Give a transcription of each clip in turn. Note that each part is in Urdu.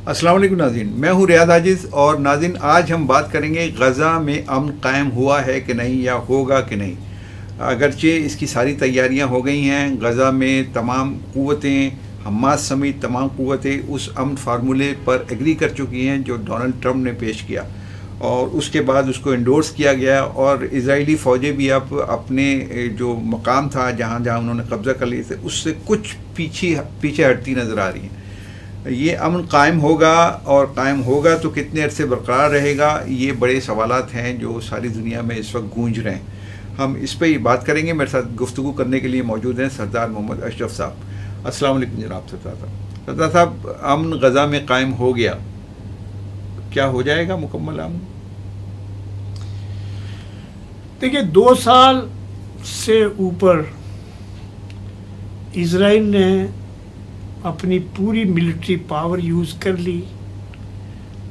السلام علیکم ناظرین، میں ہوں ریاض عاجز، اور ناظرین آج ہم بات کریں گے غزہ میں امن قائم ہوا ہے کہ نہیں یا ہوگا کہ نہیں۔ اگرچہ اس کی ساری تیاریاں ہو گئی ہیں، غزہ میں تمام قوتیں، حماس سمیت تمام قوتیں اس امن فارمولے پر ایگری کر چکی ہیں جو ڈونلڈ ٹرمپ نے پیش کیا، اور اس کے بعد اس کو انڈورس کیا گیا، اور اسرائیلی فوجیں بھی اب اپنے جو مقام تھا جہاں جہاں انہوں نے قبضہ کر لیے تھے اس سے کچھ پیچھے ہٹتی نظر آ رہی ہیں۔ یہ امن قائم ہوگا، اور قائم ہوگا تو کتنے عرصے برقرار رہے گا، یہ بڑے سوالات ہیں جو ساری دنیا میں اس وقت گونج رہے ہیں۔ ہم اس پہ ہی بات کریں گے۔ میرے ساتھ گفتگو کرنے کے لیے موجود ہیں سردار محمد اشرف صاحب۔ السلام علیکم جناب سردار صاحب۔ سردار صاحب، امن غزہ میں قائم ہو گیا، کیا ہو جائے گا مکمل امن؟ دیکھیے، 2 سال سے اوپر اسرائیل نے اپنی پوری ملٹری پاور یوز کر لی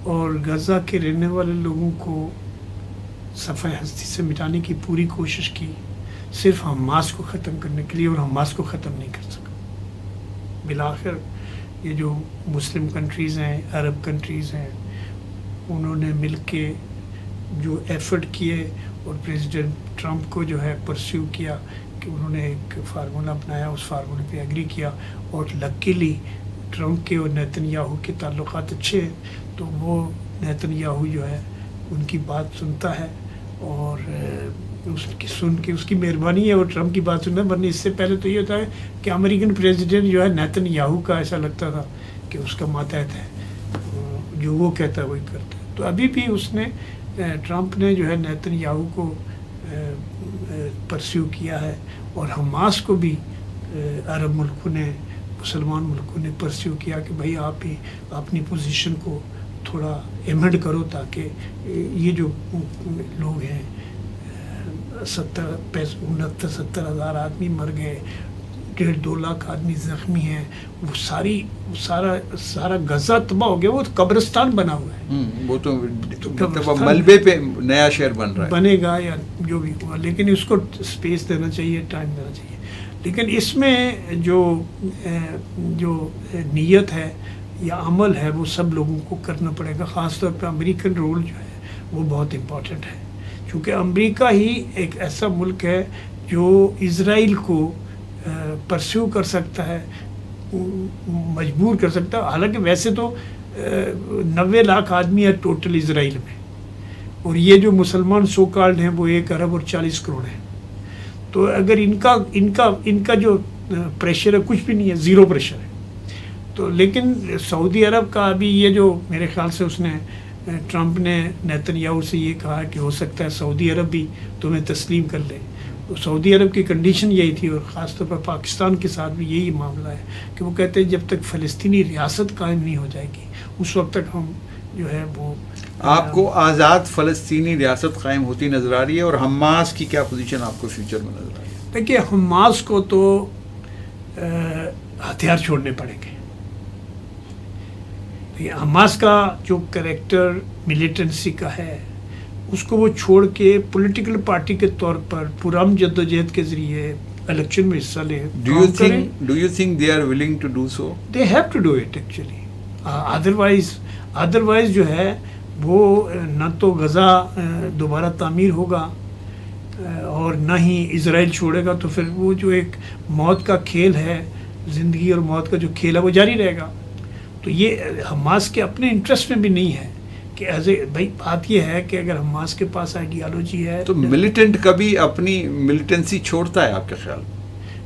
اور غزہ کے رہنے والے لوگوں کو صفحہ ہستی سے مٹانے کی پوری کوشش کی، صرف حماس کو ختم کرنے کے لیے، اور حماس کو ختم نہیں کر سکا۔ بالآخر یہ جو مسلم کنٹریز ہیں، عرب کنٹریز ہیں، انہوں نے مل کے جو ایفرٹ کیے اور پریزیڈنٹ ٹرمپ کو جو ہے پرسیو کیا کہ انہوں نے ایک فارمولہ اپنایا، اس فارمولے پہ ایگری کیا، اور لکیلی ٹرمپ کے اور نیتن یاہو کے تعلقات اچھے ہیں، تو وہ نیتن یاہو جو ہے ان کی بات سنتا ہے، اور اس کی مہربانی ہے وہ ٹرمپ کی بات سننا ہے۔ ورنہ اس سے پہلے تو یہ ہوتا ہے کہ امریکن پریزیڈنٹ جو ہے نیتن یاہو کا ایسا لگتا تھا کہ اس کا ماتحت ہے، جو وہ کہتا ہے وہی کرتا ہے۔ تو ابھی بھی ٹرمپ نے جو ہے نیتن یاہو کو پرسیو کیا ہے، اور حماس کو بھی عرب ملکوں نے، مسلمان ملکوں نے پرسیو کیا کہ بھائی آپ بھی اپنی پوزیشن کو تھوڑا ایمنڈ کرو، تاکہ یہ جو لوگ ہیں 69-70 ہزار آدمی مر گئے، 1.5-2 لاکھ آدمی زخمی ہیں، وہ سارا غزہ تباہ ہو گیا، وہ قبرستان بنا ہوا ہے۔ وہ تو ملبے پہ نیا شہر بن رہا ہے، بنے گا یا جو بھی ہوا، لیکن اس کو اسپیس دینا چاہیے، ٹائم دینا چاہیے۔ لیکن اس میں جو نیت ہے یا عمل ہے وہ سب لوگوں کو کرنا پڑے گا، خاص طور پہ امریکن رول جو ہے وہ بہت امپورٹنٹ ہے، چونکہ امریکہ ہی ایک ایسا ملک ہے جو اسرائیل کو پرسیو کر سکتا ہے، مجبور کر سکتا ہے۔ حالانکہ ویسے تو 90 لاکھ آدمی ہے ٹوٹل اسرائیل میں، اور یہ جو مسلمان سو کالڈ ہیں وہ 1 ارب اور 40 کروڑ ہیں، تو اگر ان کا جو پریشر ہے کچھ بھی نہیں ہے، زیرو پریشر ہے۔ تو لیکن سعودی عرب کا ابھی یہ جو میرے خیال سے ٹرمپ نے نیتن یاہو سے یہ کہا کہ ہو سکتا ہے سعودی عرب بھی تمہیں تسلیم کر لے، تو سعودی عرب کی کنڈیشن یہی تھی، اور خاص طور پر پاکستان کے ساتھ بھی یہی معاملہ ہے کہ وہ کہتے ہیں جب تک فلسطینی ریاست قائم نہیں ہو جائے گی اس وقت تک ہم جو ہے وہ۔ آپ کو آزاد فلسطینی ریاست قائم ہوتی نظر آ رہی ہے، اور حماس کی کیا پوزیشن آپ کو فیوچر میں نظر آ رہی ہے؟ دیکھیے، حماس کو تو ہتھیار چھوڑنے پڑیں گے۔ حماس کا جو کریکٹر ملیٹنسی کا ہے اس کو وہ چھوڑ کے پولیٹیکل پارٹی کے طور پر پرام جدوجہد کے ذریعے الیکشن میں حصہ لیں۔ Do you think they are willing to do so? They have to do it actually. Otherwise جو ہے وہ نہ تو غزہ دوبارہ تعمیر ہوگا اور نہ ہی اسرائیل چھوڑے گا، تو پھر وہ جو ایک موت کا کھیل ہے، زندگی اور موت کا جو کھیل ہے وہ جاری رہے گا۔ تو یہ حماس کے اپنے انٹرسٹ میں بھی نہیں ہے کہ بھائی بات یہ ہے کہ اگر حماس کے پاس آئیڈیالوجی ہے تو ملیٹنٹ کبھی اپنی ملیٹنسی چھوڑتا ہے آپ کے خیال؟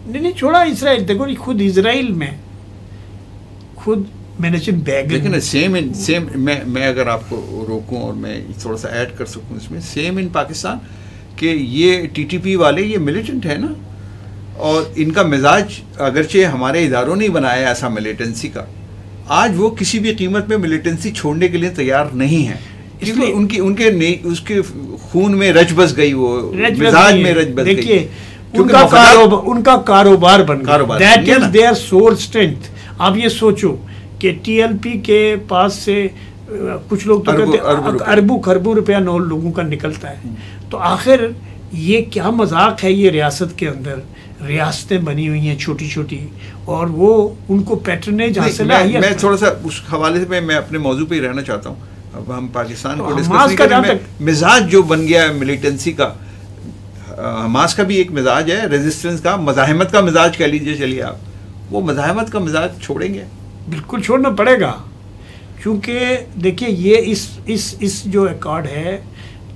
نہیں چھوڑا اسرائیل، دیکھو خود اسرائیل میں خود مینیجن بیگ، لیکن سیم میں اگر آپ کو روکوں اور میں تھوڑا سا ایڈ کر سکوں اس میں، سیم ان پاکستان کہ یہ ٹی ٹی پی والے یہ ملیٹنٹ ہے نا، اور ان کا مزاج اگرچہ ہمارے اداروں نے بنایا ایسا ملیٹنسی کا، آج وہ کسی بھی قیمت میں ملیٹنسی چھوڑنے کے لیے تیار نہیں ہے، اس لیے اس کے خون میں رچ بس گئی، وہ مزاج میں رچ بس گئی۔ دیکھیے ان کا کاروبار بن گیا، that is there civil strength. آپ یہ سوچو کہ ٹی ایل پی کے پاس سے کچھ لوگ تو کہتے ہیں اربوں روپیہ نو لوگوں کا نکلتا ہے، تو آخر یہ کیا مذاق ہے یہ ریاست کے اندر؟ ریاستیں بنی ہوئی ہیں چھوٹی چھوٹی، اور وہ ان کو پیٹرنیج حاصل ہے. میں تھوڑا سا اس حوالے سے میں اپنے موضوع پہ ہی رہنا چاہتا ہوں. اب ہم پاکستان کو ڈسکس کریں، مزاج جو بن گیا ہے ملیٹنسی کا، حماس کا بھی ایک مزاج ہے ریزسٹنس کا، مزاحمت کا مزاج کہہ لیجیے. چلیے آپ وہ مزاحمت کا مزاج چھوڑیں گے؟ بالکل چھوڑنا پڑے گا، کیونکہ دیکھیے یہ اس جو ایکارڈ ہے،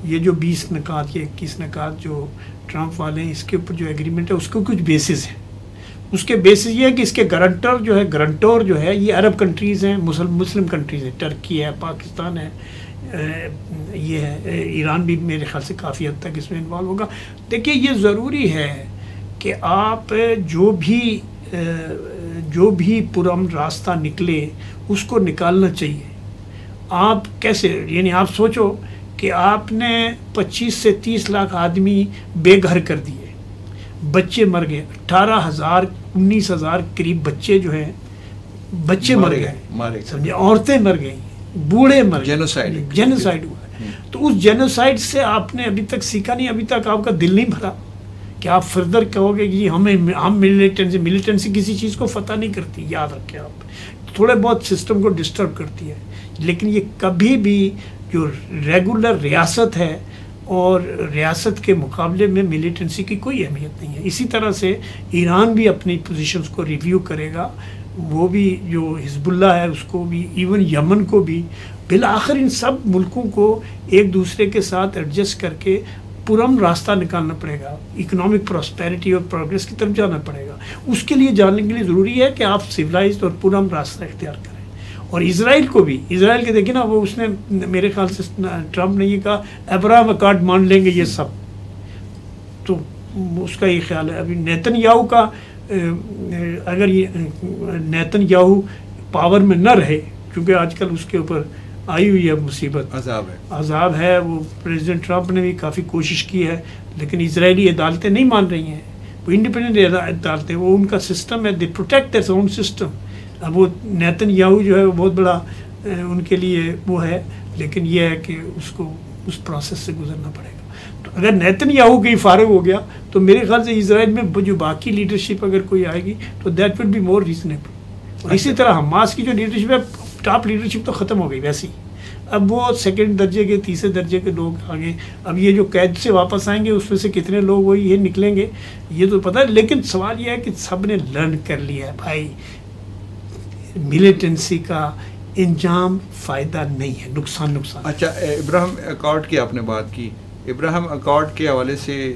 یہ جو 20 نکات یا 21 نکات جو ٹرمپ والے ہیں، اس کے اوپر جو ایگریمنٹ ہے اس کو کچھ بیسز ہیں. اس کے بیسز یہ ہے کہ اس کے گرنٹور جو ہے یہ عرب کنٹریز ہیں، مسلم کنٹریز ہیں، ٹرکی ہے، پاکستان ہے، یہ ہے ایران بھی میرے خیال سے کافی حد تک اس میں انوالو ہوگا. دیکھیے یہ ضروری ہے کہ آپ جو بھی پرامن راستہ نکلے اس کو نکالنا چاہیے. آپ کیسے، یعنی آپ سوچو کہ آپ نے 25 سے 30 لاکھ آدمی بے گھر کر دیے، بچے مر گئے، 18,000 19,000 قریب بچے جو ہیں بچے مر گئے، سمجھے، عورتیں مر گئیں، بوڑھے مر گئے، جینوسائیڈ ہوا. تو اس جینوسائیڈ سے آپ نے ابھی تک سیکھا نہیں، ابھی تک آپ کا دل نہیں بھرا کہ آپ فردر کہو گے کہ ہم ملیٹنسی کسی چیز کو فتح نہیں کرتی. یاد رکھیں آپ، تھوڑے بہت سسٹم کو ڈسٹرب کرتی ہے، لیکن یہ کبھی بھی جو ریگولر ریاست ہے اور ریاست کے مقابلے میں ملیٹنسی کی کوئی اہمیت نہیں ہے. اسی طرح سے ایران بھی اپنی پوزیشنز کو ریویو کرے گا، وہ بھی جو حزب اللہ ہے اس کو بھی، ایون یمن کو بھی. بالآخر ان سب ملکوں کو ایک دوسرے کے ساتھ ایڈجسٹ کر کے پرامن راستہ نکالنا پڑے گا، اکنامک پراسپیرٹی اور پروگریس کی طرف جانا پڑے گا. اس کے لیے جاننے کے لیے ضروری ہے کہ آپ سویلائزڈ اور پرامن راستہ اختیار کریں. اور اسرائیل کو بھی، اسرائیل کے دیکھیں نا، وہ اس نے میرے خیال سے ٹرمپ نے یہ کہا ابراہم اکارڈ مان لیں گے یہ سب، تو اس کا یہ خیال ہے. ابھی نیتن یاہو کا، اگر یہ نیتن یاہو پاور میں نہ رہے، کیونکہ آج کل اس کے اوپر آئی ہوئی ہے مصیبت، عذاب ہے، وہ پریزیڈنٹ ٹرمپ نے بھی کافی کوشش کی ہے، لیکن اسرائیلی عدالتیں نہیں مان رہی ہیں، وہ انڈیپینڈنٹ عدالتیں، وہ ان کا سسٹم ہے، they protect their own system. اب وہ نیتن یاہو جو ہے وہ بہت بڑا ان کے لیے وہ ہے، لیکن یہ ہے کہ اس کو اس پروسیس سے گزرنا پڑے گا. تو اگر نیتن یاہو کہیں فارغ ہو گیا تو میرے خیال سے اسرائیل میں جو باقی لیڈرشپ اگر کوئی آئے گی تو that will be more reasonable. اور اسی طرح حماس کی جو لیڈرشپ ہے، ٹاپ لیڈرشپ تو ختم ہو گئی ویسے ہی، اب وہ سیکنڈ درجے کے، تیسرے درجے کے لوگ آگے. اب یہ جو قید سے واپس آئیں گے اس میں سے کتنے لوگ وہ یہ نکلیں گے یہ تو پتہ ہے، لیکن سوال یہ ہے کہ سب نے لرن کر لیا ہے بھائی ملیٹنسی کا انجام فائدہ نہیں ہے، نقصان. اچھا، ابراہیم اکارڈ کی آپ نے بات کی. ابراہیم اکارڈ کے حوالے سے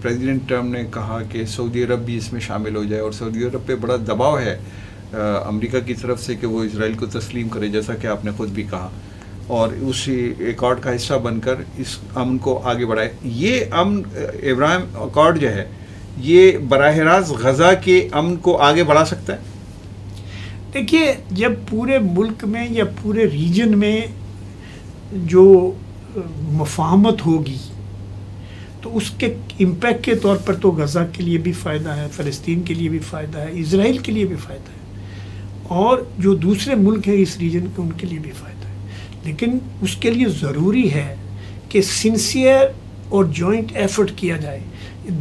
پریزیڈنٹ ٹرمپ نے کہا کہ سعودی عرب بھی اس میں شامل ہو جائے، اور سعودی عرب پہ بڑا دباؤ ہے امریکہ کی طرف سے کہ وہ اسرائیل کو تسلیم کرے، جیسا کہ آپ نے خود بھی کہا، اور اس ایکارڈ کا حصہ بن کر اس امن کو آگے بڑھائے. یہ امن، ابراہیم اکارڈ جو ہے، یہ براہ راست غزہ کے امن کو آگے بڑھا سکتا ہے؟ دیکھیے، جب پورے ملک میں یا پورے ریجن میں جو مفاہمت ہوگی تو اس کے امپیکٹ کے طور پر تو غزہ کے لیے بھی فائدہ ہے، فلسطین کے لیے بھی فائدہ ہے، اسرائیل کے لیے بھی فائدہ ہے، اور جو دوسرے ملک ہیں اس ریجن کے ان کے لیے بھی فائدہ ہے. لیکن اس کے لیے ضروری ہے کہ سنسیئر اور جوائنٹ ایفرٹ کیا جائے.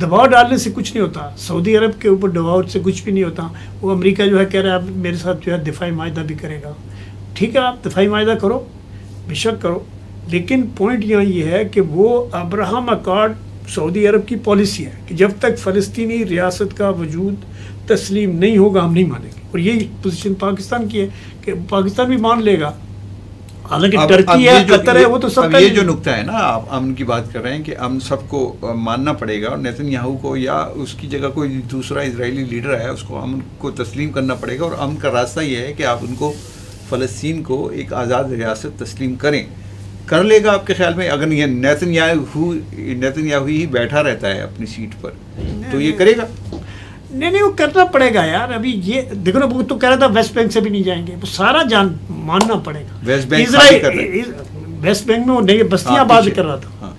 دباؤ ڈالنے سے کچھ نہیں ہوتا، سعودی عرب کے اوپر دباؤ سے کچھ بھی نہیں ہوتا. وہ امریکہ جو ہے کہہ رہا ہے اب میرے ساتھ جو ہے دفاعی معاہدہ بھی کرے گا. ٹھیک ہے، آپ دفاعی معاہدہ کرو، بے شک کرو، لیکن پوائنٹ یہاں یہ ہے کہ وہ ابراہم اکارڈ سعودی عرب کی پالیسی ہے کہ جب تک فلسطینی ریاست کا وجود تسلیم نہیں ہوگا ہم نہیں مانیں گے. اور یہی پوزیشن پاکستان کی ہے کہ پاکستان بھی مان لے گا، حالانکہ ٹرکی ہے، قطر ہے، وہ تو سب. یہ جو نقطہ ہے نا، آپ امن کی بات کر رہے ہیں کہ امن سب کو ماننا پڑے گا، اور نیتن یاہو کو یا اس کی جگہ کوئی دوسرا اسرائیلی لیڈر ہے اس کو امن کو تسلیم کرنا پڑے گا. اور امن کا راستہ یہ ہے کہ آپ ان کو، فلسطین کو ایک آزاد ریاست تسلیم کریں. کر لے گا آپ کے خیال میں؟ اگر نیتن یاہو ہی بیٹھا رہتا ہے اپنی سیٹ پر تو یہ کرے گا؟ نہیں، وہ کرنا پڑے گا یار. ابھی یہ دیکھو نا، وہ تو کہہ رہا تھا ویسٹ بینک سے بھی نہیں جائیں گے، وہ سارا ماننا پڑے گا. ویسٹ بینک میں وہ نہیں، بستیاں آباد کر رہا تھا،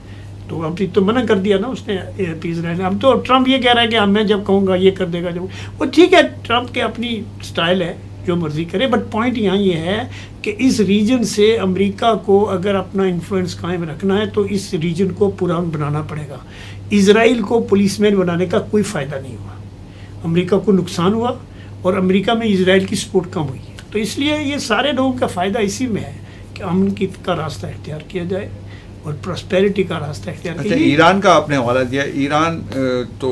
تو اب تو منع کر دیا نا اس نے اسرائیل. اب تو ٹرمپ یہ کہہ رہا ہے کہ میں جب کہوں گا یہ کر دے گا. جب وہ ٹھیک ہے، ٹرمپ کے اپنی سٹائل ہے، جو مرضی کرے، بٹ پوائنٹ یہاں یہ ہے کہ اس ریجن سے امریکہ کو اگر اپنا انفلوئنس قائم رکھنا ہے تو اس ریجن کو پورا بنانا پڑے گا. اسرائیل کو پولیس مین بنانے کا کوئی فائدہ نہیں ہوا، امریکہ کو نقصان ہوا اور امریکہ میں اسرائیل کی سپورٹ کم ہوئی ہے. تو اس لیے یہ سارے لوگوں کا فائدہ اسی میں ہے کہ امن کا راستہ اختیار کیا جائے اور پراسپیرٹی کا راستہ اختیار کیا جائے. ایران کا آپ نے حوالہ دیا. ایران تو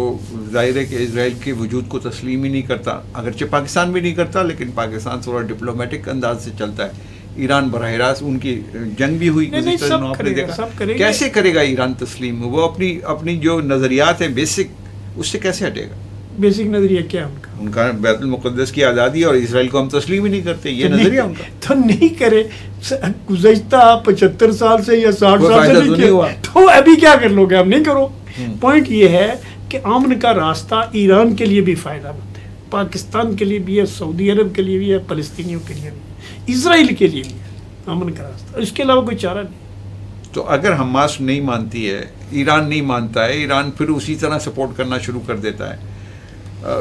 ظاہر ہے کہ اسرائیل کے وجود کو تسلیم ہی نہیں کرتا، اگرچہ پاکستان بھی نہیں کرتا، لیکن پاکستان تھوڑا ڈپلومیٹک انداز سے چلتا ہے. ایران براہ راست ان کی جنگ بھی ہوئی، کیسے کرے گا ایران تسلیم؟ وہ اپنی جو نظریات ہیں بیسک، اس سے کیسے ہٹے گا؟ بیسک نظریہ کیا ان کا بیت المقدس کی آزادی، اور اسرائیل کو ہم تسلیم ہی نہیں کرتے، یہ نظریہ ان کا تو نہیں کرے. گزشتہ 75 سال سے یا 60 سال سے نہیں ہوا تو ابھی کیا کر لو گے؟ ہم نہیں کرو. پوائنٹ یہ ہے کہ امن کا راستہ ایران کے لیے بھی فائدہ مند ہے، پاکستان کے لیے بھی ہے، سعودی عرب کے لیے بھی ہے، فلسطینیوں کے لیے بھی ہے، اسرائیل کے لیے بھی ہے امن کا راستہ. اس کے علاوہ کوئی چارہ نہیں. تو اگر حماس نہیں مانتی ہے، ایران نہیں مانتا ہے، ایران پھر اسی طرح سپورٹ کرنا شروع کر دیتا ہے،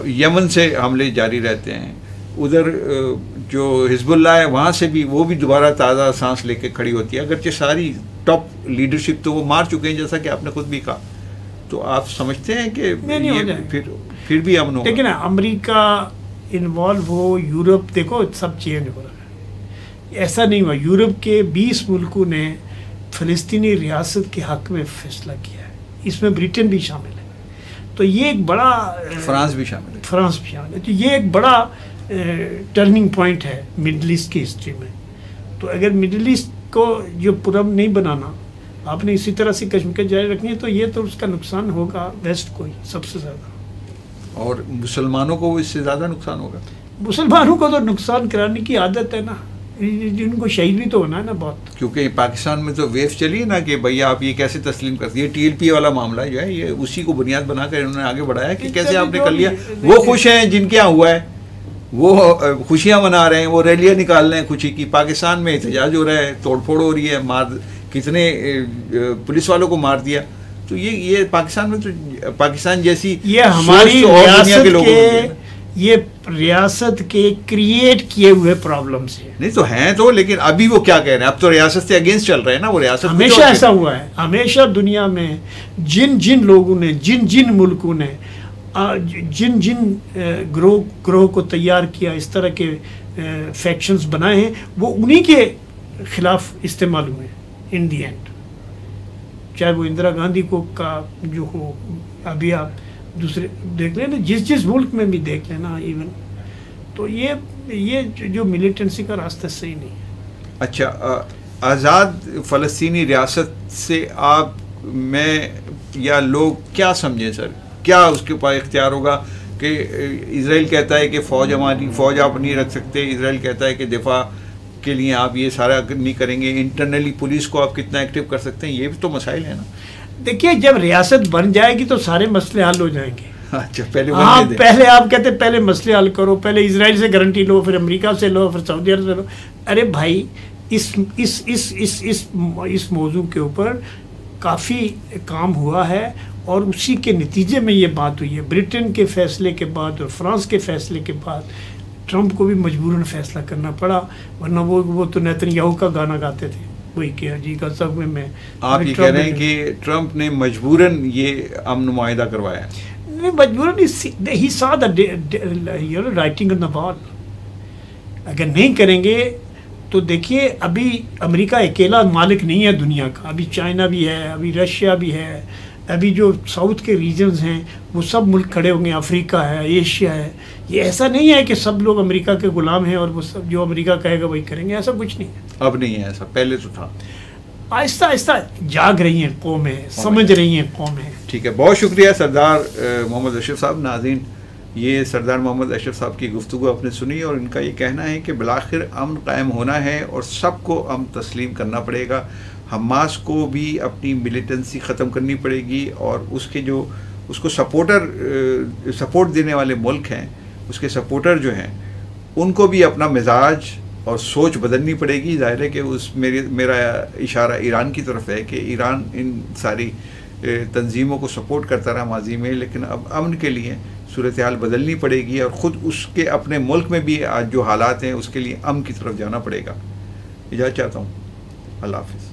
یمن سے حملے جاری رہتے ہیں، ادھر جو حزب اللہ ہے وہاں سے بھی وہ بھی دوبارہ تازہ سانس لے کے کھڑی ہوتی ہے، اگرچہ ساری ٹاپ لیڈرشپ تو وہ مار چکے ہیں جیسا کہ آپ نے خود بھی کہا. تو آپ سمجھتے ہیں کہ یہ پھر بھی امن ہوگا؟ لیکن امریکہ انوالو ہو، یورپ، دیکھو سب چینج ہو رہا ہے. ایسا نہیں ہوا. یورپ کے 20 ملکوں نے فلسطینی ریاست کے حق میں فیصلہ کیا ہے، اس میں بریٹن بھی شامل ہے. تو یہ ایک بڑا، فرانس بھی شامل ہے. تو یہ ایک بڑا ٹرننگ پوائنٹ ہے مڈل ایسٹ کی ہسٹری میں. تو اگر مڈل ایسٹ کو جو پرامن نہیں بنانا، آپ نے اسی طرح سے کشمکش جاری رکھنی ہے، تو یہ تو اس کا نقصان ہوگا ویسٹ کو ہی سب سے زیادہ، اور مسلمانوں کو اس سے زیادہ نقصان ہوگا. مسلمانوں کو تو نقصان کرانے کی عادت ہے نا، جن کو شہید بھی تو ہونا ہے نا بہت. کیونکہ پاکستان میں تو ویو چلی نا کہ بھائی آپ یہ کیسے تسلیم کرتی ہے. ٹی ایل پی والا معاملہ جو ہے یہ اسی کو بنیاد بنا کر انہوں نے آگے بڑھایا کہ کیسے آپ نے کر لیا. وہ خوش ہیں جن کے یہاں ہوا ہے، وہ خوشیاں منا رہے ہیں، وہ ریلیاں نکال رہے ہیں خوشی کی. پاکستان میں احتجاج ہو رہا ہے، توڑ پھوڑ ہو رہی ہے، کتنے پولیس والوں کو مار دیا. تو یہ پاکستان میں تو پاکستان جیسی یہ ہماری ریاست کے کریٹ کیے ہوئے پرابلمس ہیں. نہیں تو ہیں تو، لیکن ابھی وہ کیا کہہ رہے ہیں؟ اب تو ریاست سے اگینسٹ چل رہے ہیں نا. وہ ریاست ہمیشہ ایسا ہوا ہے، ہمیشہ دنیا میں جن لوگوں نے، جن ملکوں نے جن گروہ کو تیار کیا، اس طرح کے فیکشنز بنائے ہیں، وہ انہی کے خلاف استعمال ہوئے ان دی اینڈ. چاہے وہ اندرا گاندھی کو کا جو ہو، ابھی آپ دوسرے دیکھ لیں نا، جس ملک میں بھی دیکھ لینا ایون. تو یہ جو ملیٹنسی کا راستہ صحیح نہیں ہے. اچھا، آزاد فلسطینی ریاست سے آپ میں یا لوگ کیا سمجھیں سر؟ کیا اس کے پاس اختیار ہوگا کہ اسرائیل کہتا ہے کہ فوج آپ نہیں رکھ سکتے، اسرائیل کہتا ہے کہ دفاع کے لیے آپ یہ سارا نہیں کریں گے، انٹرنلی پولیس کو آپ کتنا ایکٹیو کر سکتے ہیں؟ یہ بھی تو مسائل ہیں نا. دیکھیے جب ریاست بن جائے گی تو سارے مسئلے حل ہو جائیں گے. اچھا، پہلے آپ کہتے پہلے مسئلے حل کرو، پہلے اسرائیل سے گارنٹی لو، پھر امریکہ سے لو، پھر سعودی عرب سے لو. ارے بھائی اس موضوع کے اوپر کافی کام ہوا ہے اور اسی کے نتیجے میں یہ بات ہوئی ہے. برٹن کے فیصلے کے بعد اور فرانس کے فیصلے کے بعد ٹرمپ کو بھی مجبوراً فیصلہ کرنا پڑا، ورنہ وہ تو نیتن یاہو کا گانا گاتے تھے، وہی کیا جی کا سب میں. آپ یہ کہہ رہے ہیں کہ ٹرمپ نے مجبوراً یہ امن معاہدہ کروایا؟ نہیں مجبوراً، ہی سا دا رائٹنگ آن دا وال. اگر نہیں کریں گے تو دیکھیے ابھی امریکہ اکیلا مالک نہیں ہے دنیا کا، ابھی چائنا بھی ہے، ابھی رشیا بھی ہے، ابھی جو ساؤتھ کے ریجنز ہیں وہ سب ملک کھڑے ہوں گے، افریقہ ہے، ایشیا ہے. یہ ایسا نہیں ہے کہ سب لوگ امریکہ کے غلام ہیں اور وہ سب جو امریکہ کہے گا وہی کریں گے، ایسا کچھ نہیں ہے. اب نہیں ہے ایسا، پہلے تو تھا. آہستہ آہستہ جاگ رہی ہیں قومیں، سمجھ رہی ہیں قومیں. ٹھیک ہے، بہت شکریہ سردار محمد اشرف صاحب. ناظرین، یہ سردار محمد اشرف صاحب کی گفتگو آپ نے سنی، اور ان کا یہ کہنا ہے کہ بالآخر امن قائم ہونا ہے اور سب کو امن تسلیم کرنا پڑے گا. حماس کو بھی اپنی ملیٹنسی ختم کرنی پڑے گی، اور اس کو سپورٹ دینے والے ملک ہیں، اس کے سپورٹر جو ہیں، ان کو بھی اپنا مزاج اور سوچ بدلنی پڑے گی. ظاہر ہے کہ میرا اشارہ ایران کی طرف ہے کہ ایران ان ساری تنظیموں کو سپورٹ کرتا رہا ماضی میں، لیکن اب امن کے لیے صورتحال بدلنی پڑے گی، اور خود اس کے اپنے ملک میں بھی آج جو حالات ہیں اس کے لیے امن کی طرف جانا پڑے گا. اجازت چاہتا ہوں. اللہ حافظ.